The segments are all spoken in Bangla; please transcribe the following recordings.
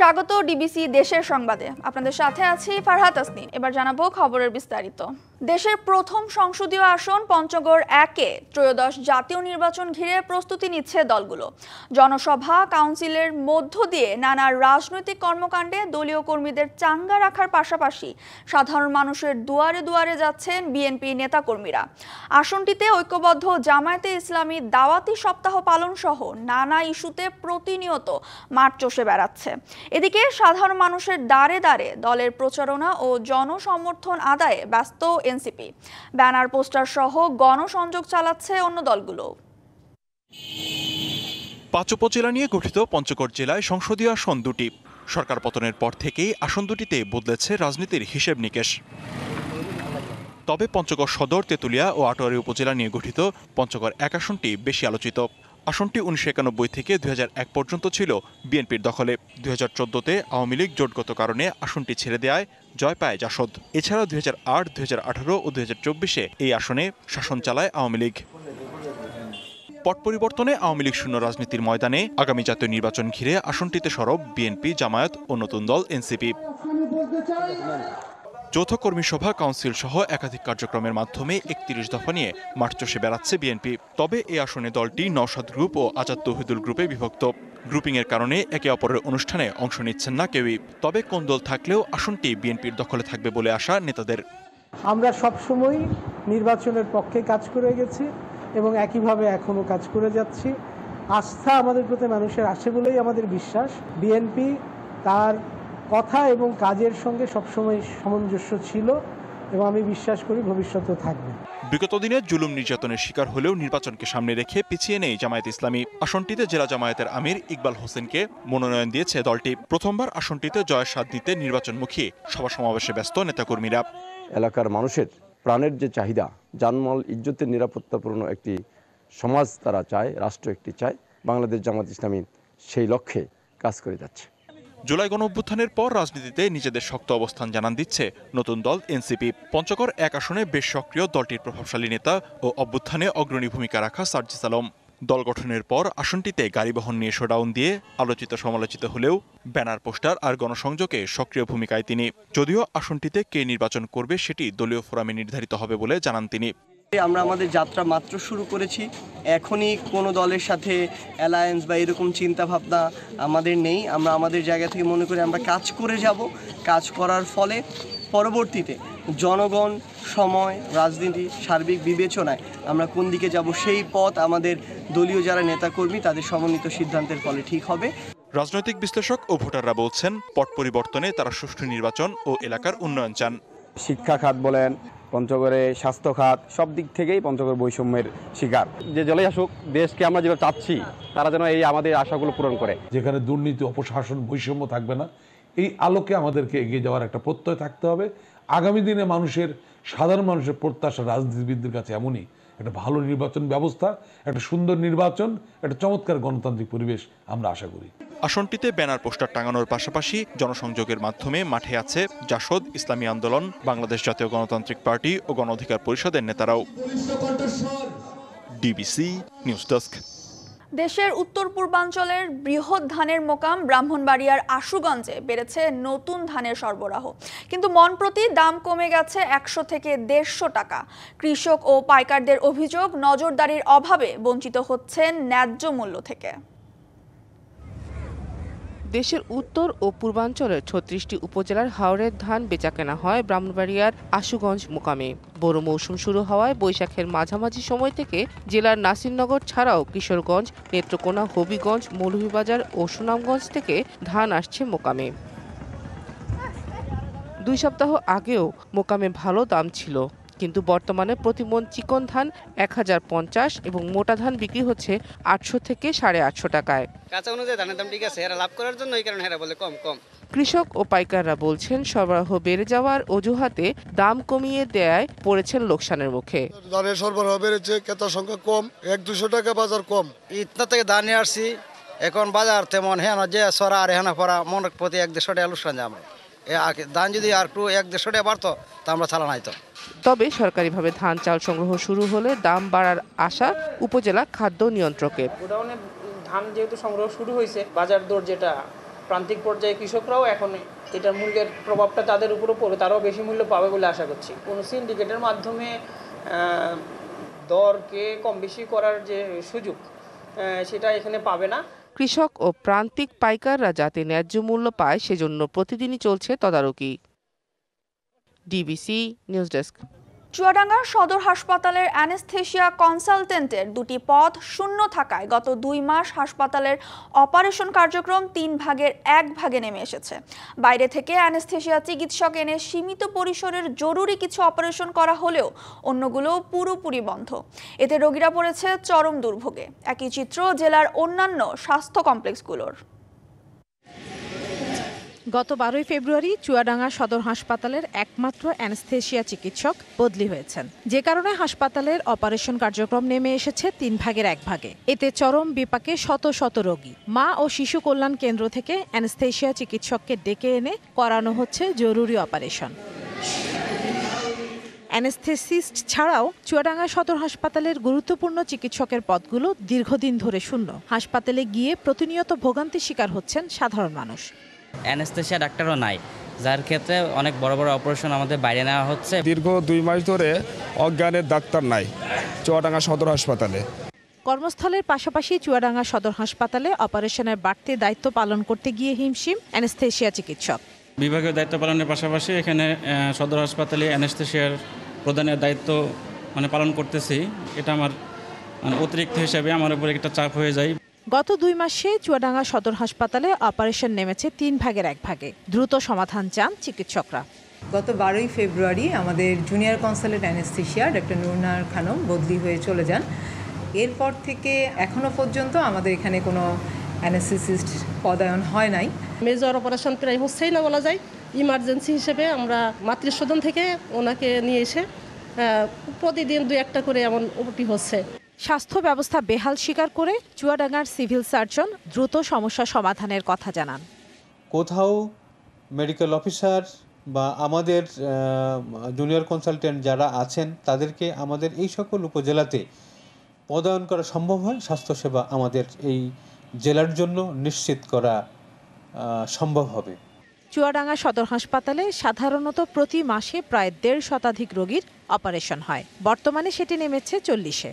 স্বাগত ডিবিসি দেশের সংবাদে। আপনাদের সাথে আছি ফারহাত আসনি। এবার জানাবো খবরের বিস্তারিত। দেশের প্রথম সংসদীয় আসন পঞ্চগড় 1-এ ত্রয়োদশ জাতীয় নির্বাচন ঘিরে প্রস্তুতি নিচ্ছে দলগুলো। জনসভা, কাউন্সিলের মধ্য দিয়ে নানা রাজনৈতিক কর্মকাণ্ডে দলীয় কর্মীদের চাঙ্গা রাখার পাশাপাশি সাধারণ মানুষের দুয়ারে দুয়ারে যাচ্ছেন বিএনপি নেতাকর্মীরা। আসনটিতে ঐক্যবদ্ধ জামায়াতে ইসলামী দাওয়াতি সপ্তাহ পালন সহ নানা ইস্যুতে প্রতিনিয়ত মাঠ চষে বেড়াচ্ছে। এদিকে সাধারণ মানুষের দ্বারে দ্বারে দলের প্রচারণা ও জনসমর্থন আদায়ে ব্যস্ত এনসিপি। ব্যানার, পোস্টার সহ গণসংযোগ চালাচ্ছে অন্য দলগুলো। ৫ উপজেলা নিয়ে গঠিত পঞ্চগড় জেলায় সংসদীয় আসন দুটি। সরকার পতনের পর থেকেই আসন দুটিতে বদলেছে রাজনীতির হিসেব নিকেশ। তবে পঞ্চগড় সদর, তেঁতুলিয়া ও আটোয়ারী উপজেলা নিয়ে গঠিত পঞ্চগড় 1 আসনটি বেশি আলোচিত। আসনটি ১৯৯১ থেকে ২০০১ পর্যন্ত ছিল বিএনপির দখলে। ২০১৪-তে আওয়ামী লীগ জোটগত কারণে আসনটি ছেড়ে দেয় জয় পায় জাসদ। এছাড়া ২০০৮, ২০১৮ ও ২০২৪-এ এই আসনে শাসন চালায় আওয়ামী লীগ। পট পরিবর্তনে আওয়ামী লীগ শূন্য রাজনীতির ময়দানে আগামী জাতীয় নির্বাচন ঘিরে আসনটিতে সরব বিএনপি, জামায়াত ও নতুন দল এনসিপি। যৌথ কর্মী সভা, কাউন্সিল সহ একাধিক কার্যক্রমের মাধ্যমে ৩১ দফা নিয়ে মাঠ চষে বেড়াচ্ছে বিএনপি। তবে এ আসনে দলটি নওশাদ গ্রুপ ও আজাদ তৌহিদুল গ্রুপে বিভক্ত। গ্রুপিংয়ের কারণে একে অপরের অনুষ্ঠানে অংশ নিচ্ছেন না কেউই। তবে কোন দল থাকলেও আসনটি বিএনপির দখলে থাকবে বলে আশা নেতাদের। আমরা সবসময় নির্বাচনের পক্ষে কাজ করে গেছি এবং একইভাবে এখনো কাজ করে যাচ্ছি। আস্থা আমাদের প্রতি মানুষের আসে বলেই আমাদের বিশ্বাস। বিএনপি তার কথা এবং কাজের সঙ্গে সবসময় সামঞ্জস্য ছিল এবং আমি বিশ্বাস করি ভবিষ্যতেও থাকবে। বিগত দিনে জুলুম নির্যাতনের শিকার হলেও নির্বাচনকে সামনে রেখে পিছিয়ে নেই জামায়াত ইসলামী। আসনটিতে জেলা জামায়াতের আমির ইকবাল হোসেনকে মনোনয়ন দিয়েছে দলটি। প্রথমবার আসনটিতে জয়ের স্বাদ নিতে নির্বাচনমুখী সভা সমাবেশে ব্যস্ত নেতাকর্মীরা। এলাকার মানুষের প্রাণের যে চাহিদা, জানমাল ইজ্জতের নিরাপত্তাপূর্ণ একটি সমাজ তারা চায়, রাষ্ট্র একটি চায়। বাংলাদেশ জামায়াত ইসলামী সেই লক্ষ্যে কাজ করে যাচ্ছে। জুলাই গণঅভ্যুত্থানের পর রাজনীতিতে নিজেদের শক্ত অবস্থান জানান দিচ্ছে নতুন দল এনসিপি। পঞ্চগড় 1 আসনে বেশ সক্রিয় দলটির প্রভাবশালী নেতা ও অভ্যুত্থানে অগ্রণী ভূমিকা রাখা সার্জিস আলম। দল গঠনের পর আসনটিতে গাড়ি বহন নিয়ে শোডাউন দিয়ে আলোচিত সমালোচিত হলেও ব্যানার, পোস্টার আর গণসংযোগে সক্রিয় ভূমিকায় তিনি। যদিও আসনটিতে কে নির্বাচন করবে সেটি দলীয় ফোরামে নির্ধারিত হবে বলে জানান তিনি। আমরা আমাদের যাত্রা মাত্র শুরু করেছি। এখনই কোনো দলের সাথে অ্যালায়েন্স বা এরকম চিন্তাভাবনা আমাদের নেই। আমরা আমাদের জায়গা থেকে মনে করি আমরা কাজ করে যাব। কাজ করার ফলে পরবর্তীতে জনগণ, সময়, রাজনীতি সার্বিক বিবেচনায় আমরা কোন দিকে যাব সেই পথ আমাদের দলীয় যারা নেতাকর্মী তাদের সমন্বিত সিদ্ধান্তের ফলে ঠিক হবে। রাজনৈতিক বিশ্লেষক ও ভোটাররা বলছেন, পট পরিবর্তনে তারা সুষ্ঠু নির্বাচন ও এলাকার উন্নয়ন চান। শিক্ষা খাত বলেন, পঞ্চগড়ে স্বাস্থ্য খাত, সব দিক থেকেই পঞ্চগড় বৈষম্যের শিকার। যে দলেই আসুক, দেশকে আমরা যেভাবে চাচ্ছি তারা যেন এই আমাদের আশাগুলো পূরণ করে। যেখানে দুর্নীতি, অপশাসন, বৈষম্য থাকবে না, এই আলোকে আমাদেরকে এগিয়ে যাওয়ার একটা প্রত্যয় থাকতে হবে। আগামী দিনে সাধারণ মানুষের প্রত্যাশা রাজনীতিবিদদের কাছে এমনই একটা ভালো নির্বাচন ব্যবস্থা, একটা সুন্দর নির্বাচন, একটা চমৎকার গণতান্ত্রিক পরিবেশ আমরা আশা করি। আসনটিতে ব্যানার, পোস্টার টাঙানোর পাশাপাশি জনসংযোগের মাধ্যমে মাঠে আছে জাসদ, ইসলামী আন্দোলন, বাংলাদেশ জাতীয় গণতান্ত্রিক পার্টি ও গণ অধিকার পরিষদের নেতারাও। DBC news desk. দেশের উত্তর পূর্বাঞ্চলের বৃহৎ ধানের মোকাম ব্রাহ্মণবাড়িয়ার আশুগঞ্জে বেড়েছে নতুন ধানের সরবরাহ, কিন্তু মনপ্রতি দাম কমে গেছে ১০০ থেকে ১৫০ টাকা। কৃষক ও পাইকারদের অভিযোগ, নজরদারির অভাবে বঞ্চিত হচ্ছেন ন্যায্য মূল্য থেকে। দেশের উত্তর ও পূর্বাঞ্চলের ৩৬টি উপজেলার হাওরের ধান বেচাকেনা হয় ব্রাহ্মণবাড়িয়ার আশুগঞ্জ মোকামে। বড় মৌসুম শুরু হওয়ায় বৈশাখের মাঝামাঝি সময় থেকে জেলার নাসিরনগর ছাড়াও কিশোরগঞ্জ, নেত্রকোনা, হবিগঞ্জ, মৌলভীবাজার ও সুনামগঞ্জ থেকে ধান আসছে মোকামে। ২ সপ্তাহ আগেও মোকামে ভালো দাম ছিল, কিন্তু বর্তমানে প্রতিমন চিকন ধান ১০৫০ এবং মোটা ধান বিক্রি হচ্ছে ৮০০ থেকে ৮৫০ টাকায়। কাঁচা অনুযায়ী ধানের দাম ঠিক আছে, এরা লাভ করার জন্য এই কারণে এরা বলে কম কম। কৃষক ও পাইকাররা বলছেন, সরবরাহ বেড়ে যাওয়ার অজুহাতে দাম কমিয়ে দেয়ায় পড়েছেন লোকসানের মুখে। ধানের সরবরাহ বেড়েছে, ক্রেতার সংখ্যা কম, ১-২০০ টাকা বাজার কম। ইতনা থেকে ধান নিয়ে আসছি, এখন বাজার তেমন হেনা যে সরা আর হেনা পড়া মনের প্রতি ১-১৫০ টাকা লোকসান যায় আমরা। ধান যদি আর একটু ১-১৫০ টাকা বাড়তো তা আমরা ছাড়া নাইতো। তবে সরকারিভাবে ধান চাল সংগ্রহ শুরু হলে দাম বাড়ার আশা উপজেলা খাদ্য নিয়ন্ত্রকের। গোডাউনে ধান যেহেতু সংগ্রহ শুরু হয়েছে, বাজার দর যেটা প্রান্তিক পর্যায়ে কৃষকরাও এখন এটার মূল্যের প্রভাবটা তাদের উপরও পড়বে, তারাও বেশি মূল্য পাবে বলে আশা করছি। কোনো সিন্ডিকেটের মাধ্যমে দরকে কম বেশি করার যে সুযোগ সেটা এখানে পাবে না। কৃষক ও প্রান্তিক পাইকাররা যাতে ন্যায্য মূল্য পায় সেজন্য প্রতিদিনই চলছে তদারকি। DBC news desk. চুয়াডাঙ্গা সদর হাসপাতালের অ্যানেস্থেশিয়া কনসালটেন্টের 2টি পদ শূন্য থাকায় গত 2 মাস হাসপাতালের অপারেশন কার্যক্রম 3 ভাগের 1 ভাগে নেমে এসেছে। বাইরে থেকে অ্যানেস্থেশিয়া চিকিৎসক এনে সীমিত পরিসরের জরুরি কিছু অপারেশন করা হলেও অন্যগুলো পুরোপুরি বন্ধ। এতে রোগীরা পড়েছে চরম দুর্ভোগে। একই চিত্র জেলার অন্যান্য স্বাস্থ্য কমপ্লেক্সগুলোর। গত 12 ফেব্রুয়ারি চুয়াডাঙ্গা সদর হাসপাতালের একমাত্র অ্যানেস্থেশিয়া চিকিৎসক বদলি হয়েছেন, যে কারণে হাসপাতালের অপারেশন কার্যক্রম নেমে এসেছে 3 ভাগের 1 ভাগে। এতে চরম বিপাকে শত শত রোগী। মা ও শিশু কল্যাণ কেন্দ্র থেকে অ্যানেস্থেশিয়া চিকিৎসককে ডেকে এনে করানো হচ্ছে জরুরি অপারেশন। অ্যানেস্থেসিস্ট ছাড়াও চুয়াডাঙ্গা সদর হাসপাতালের গুরুত্বপূর্ণ চিকিৎসকের পদগুলো দীর্ঘদিন ধরে শূন্য। হাসপাতালে গিয়ে প্রতিনিয়ত ভোগান্তির শিকার হচ্ছেন সাধারণ মানুষ। অ্যানেস্থেশিয়া ডাক্তারও নাই, যার ক্ষেত্রে অনেক বড় বড় অপারেশন আমাদের বাইরে নেওয়া হচ্ছে। দীর্ঘ 2 মাস ধরে অজ্ঞানের ডাক্তার নাই চুয়াডাঙ্গা সদর হাসপাতালে। কর্মস্থলের পাশাপাশি চুয়াডাঙ্গা সদর হাসপাতালে অপারেশনের বাড়তি দায়িত্ব পালন করতে গিয়ে হিমশিম অ্যানেস্থেশিয়া চিকিৎসক। বিভাগীয় দায়িত্ব পালনের পাশাপাশি এখানে সদর হাসপাতালে অ্যানেস্থেশিয়ার প্রদানের দায়িত্ব পালন করতেছি। এটা আমার অতিরিক্ত হিসেবে আমার উপরে একটা চাপ হয়ে যায়। গত 2 মাসে চুয়াডাঙ্গা সদর হাসপাতালে অপারেশন নেমেছে 3 ভাগের 1 ভাগে। দ্রুত সমাধান চান চিকিৎসকরা। গত 12 ফেব্রুয়ারি আমাদের junior consultant anaesthesia doctor Nurnahar Khanam বদলি হয়ে চলে যান। এরপর থেকে এখনও পর্যন্ত আমাদের এখানে কোনো অ্যানেস্থেসিস্ট পদায়ন হয় নাই। মেজর অপারেশন প্রায় হচ্ছেই না বলা যায়। ইমার্জেন্সি হিসেবে আমরা মাতৃসদন থেকে ওনাকে নিয়ে এসে প্রতিদিন 2-1টা করে এমন ওটি হচ্ছে। স্বাস্থ্য ব্যবস্থা বেহাল স্বীকার করে চুয়াডাঙ্গার সিভিল সার্জন দ্রুত সমস্যা সমাধানের কথা জানান। কোথাও মেডিকেল অফিসার বা আমাদের জুনিয়র কনসালটেন্ট যারা আছেন তাদেরকে আমাদের এই সকল উপজেলাতে পদায়ন করা সম্ভব হয়, স্বাস্থ্যসেবা আমাদের এই জেলার জন্য নিশ্চিত করা সম্ভব হবে। চুয়াডাঙ্গা সদর হাসপাতালে সাধারণত প্রতি মাসে প্রায় 1.5 শতাধিক রোগীর অপারেশন হয়। বর্তমানে সেটি নেমেছে 40-এ।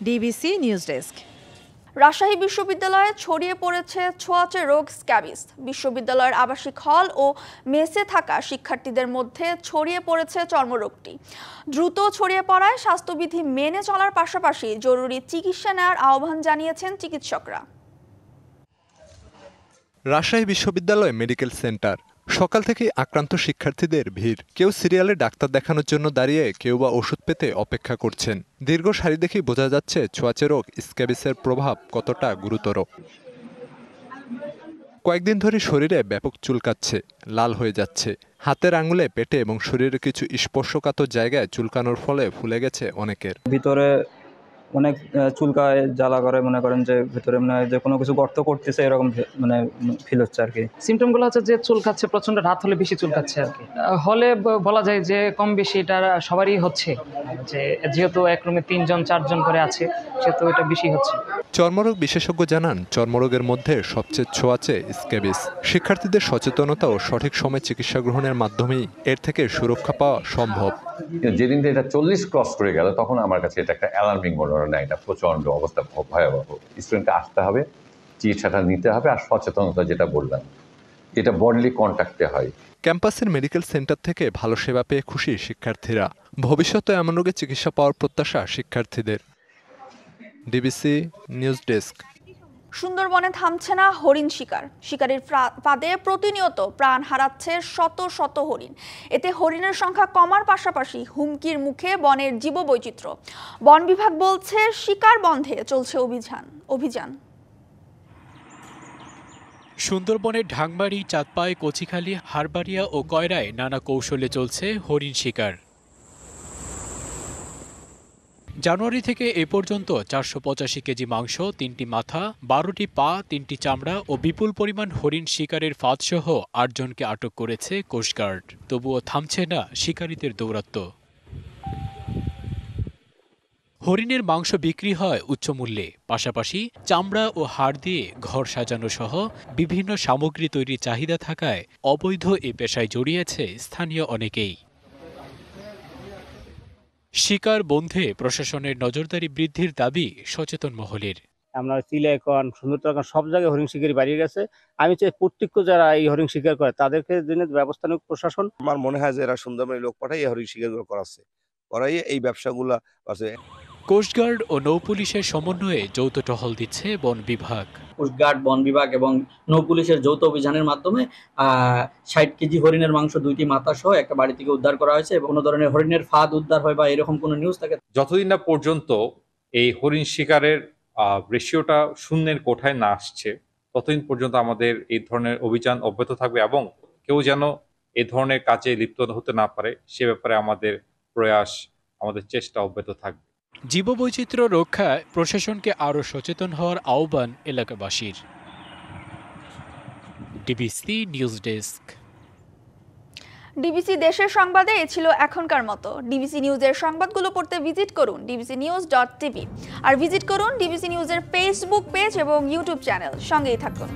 DBC news desk. রাজশাহী বিশ্ববিদ্যালয়ে ছড়িয়ে পড়েছে ছোঁয়াচে রোগ স্ক্যাবিস। বিশ্ববিদ্যালয়ের আবাসিক হল ও মেসে থাকা শিক্ষার্থীদের মধ্যে ছড়িয়ে পড়েছে চর্মরোগটি। দ্রুত ছড়িয়ে পড়ায় স্বাস্থ্যবিধি মেনে চলার পাশাপাশি জরুরি চিকিৎসা নেওয়ার আহ্বান জানিয়েছেন চিকিৎসকরা। রাজশাহী বিশ্ববিদ্যালয় মেডিকেল সেন্টার। সকাল থেকেই আক্রান্ত শিক্ষার্থীদের ভিড়। কেউ সিরিয়ালে ডাক্তার দেখানোর জন্য দাঁড়িয়ে, কেউ বা ওষুধ পেতে অপেক্ষা করছেন। দীর্ঘ সারি দেখেই বোঝা যাচ্ছে ছোঁয়াচে রোগ স্ক্যাবিসের প্রভাব কতটা গুরুতর। কয়েকদিন ধরে শরীরে ব্যাপক চুলকাচ্ছে, লাল হয়ে যাচ্ছে। হাতের আঙুলে, পেটে এবং শরীরের কিছু স্পর্শকাতর জায়গায় চুলকানোর ফলে ফুলে গেছে অনেকের। ভিতরে অনেক চুলকায়, জ্বালা করে, মনে করেন যে ভিতরে যে কোনো কিছু গর্ত করতেছে এরকম ফিল হচ্ছে আর কি। সিমটমগুলো হচ্ছে যে চুলকাচ্ছে, প্রচন্ড রাত হলে বেশি চুলকাচ্ছে আর কি। হলে বলা যায় যে কম বেশি এটা সবারই হচ্ছে, যে যেহেতু এক রুমে 3-4 করে আছে সেহেতু এটা বেশি হচ্ছে। চর্মরোগ বিশেষজ্ঞ জানান, চর্মরোগের মধ্যে সবচেয়ে ছোঁয়াচে স্ক্যাবিস। শিক্ষার্থীদের সচেতনতা ও সঠিক সময় চিকিৎসা গ্রহণের মাধ্যমেই এর থেকে সুরক্ষা পাওয়া সম্ভব। যেদিন এটা 40 ক্রস করে গেল তখন আমার কাছে এটা একটা অ্যালার্মিং মনে হলো না, এটা প্রচণ্ড অবস্থা, ভয়াবহ। স্টুডেন্টকে আসতে হবে, চিকিৎসাটা নিতে হবে, আর সচেতনতা যেটা বললাম এটা বডলি কন্ট্যাক্টে হয়। ক্যাম্পাসের মেডিকেল সেন্টার থেকে ভালো সেবা পেয়ে খুশি শিক্ষার্থীরা। ভবিষ্যতে এমন রোগে চিকিৎসা পাওয়ার প্রত্যাশা শিক্ষার্থীদের। DBC news desk. সুন্দরবনে থামছে না হরিণ শিকার। শিকারীর ফাঁদে প্রতিনিয়ত প্রাণ হারাচ্ছে শত শত হরিণ। এতে হরিণের সংখ্যা কমার পাশাপাশি হুমকির মুখে বনের জীববৈচিত্র্য। বন বিভাগ বলছে শিকার বন্ধে চলছে অভিযান। সুন্দরবনের ঢাংবাড়ি, চাঁদপাই, কচিখালী, হারবাড়িয়া ও কয়রায় নানা কৌশলে চলছে হরিণ শিকার। জানুয়ারি থেকে এ পর্যন্ত 485 কেজি মাংস, 3টি মাথা, 12টি পা, 3টি চামড়া ও বিপুল পরিমাণ হরিণ শিকারের ফাঁদসহ 8 জনকে আটক করেছে কোস্টগার্ড। তবুও থামছে না শিকারীদের দৌরাত্ম্য। হরিণের মাংস বিক্রি হয় উচ্চ মূল্যে, পাশাপাশি চামড়া ও হাড় দিয়ে ঘর সাজানো সহ বিভিন্ন সামগ্রী তৈরির চাহিদা থাকায় অবৈধ এ পেশায় জড়িয়েছে স্থানীয় অনেকেই। শিকার বন্ধে প্রশাসনের নজরদারি বৃদ্ধির দাবি সচেতন মহলের। আমরা চিলাইকন সুন্দরতন সব জায়গায় হরিণ শিকারি বাড়িয়ে গেছে। আমি চাই প্রত্যেক যারা এই হরিণ শিকার করে তাদেরকে জন্য ব্যবস্থা নিক প্রশাসন। আমার মনে হয় যে এরা সুন্দরবনের লোক পাঠাই এই হরিণ শিকারগুলো করাচ্ছে, করাই এই ব্যবসাগুলো আছে। কোস্টগার্ড ও নৌপুলিশের সমন্বয়ে যৌথ টহল দিচ্ছে বন বিভাগ। কোস্টগার্ড, বন বিভাগ এবং নৌপুলিশের যৌথ অভিযানের মাধ্যমে ৬০ কেজি হরিণের মাংস 2টি মাথা সহ একটা বাড়ি থেকে উদ্ধার করা হয়েছে এবং কোনো ধরনের হরিণের ফাঁদ উদ্ধার হয় বা এরকম কোনো নিউজ থাকে। যতদিন না পর্যন্ত এই হরিণ শিকারের রেশিওটা শূন্যের কোঠায় না আসছে ততদিন পর্যন্ত আমাদের এই ধরনের অভিযান অব্যাহত থাকবে এবং কেউ যেন এই ধরনের কাজে লিপ্ত হতে না পারে সে ব্যাপারে আমাদের প্রয়াস, আমাদের চেষ্টা অব্যাহত থাকবে। জীববৈচিত্র্য রক্ষায় প্রশাসনকে আরও সচেতন হওয়ার আহ্বান এলাকাবাসীর। DBC news desk. ডিবিসি দেশের সংবাদে এ ছিল এখনকার মতো। ডিবিসি নিউজের সংবাদগুলো পড়তে ভিজিট করুন dbcnews.tv আর ভিজিট করুন ডিবিসি নিউজের ফেসবুক পেজ এবং ইউটিউব চ্যানেল। সঙ্গেই থাকুন।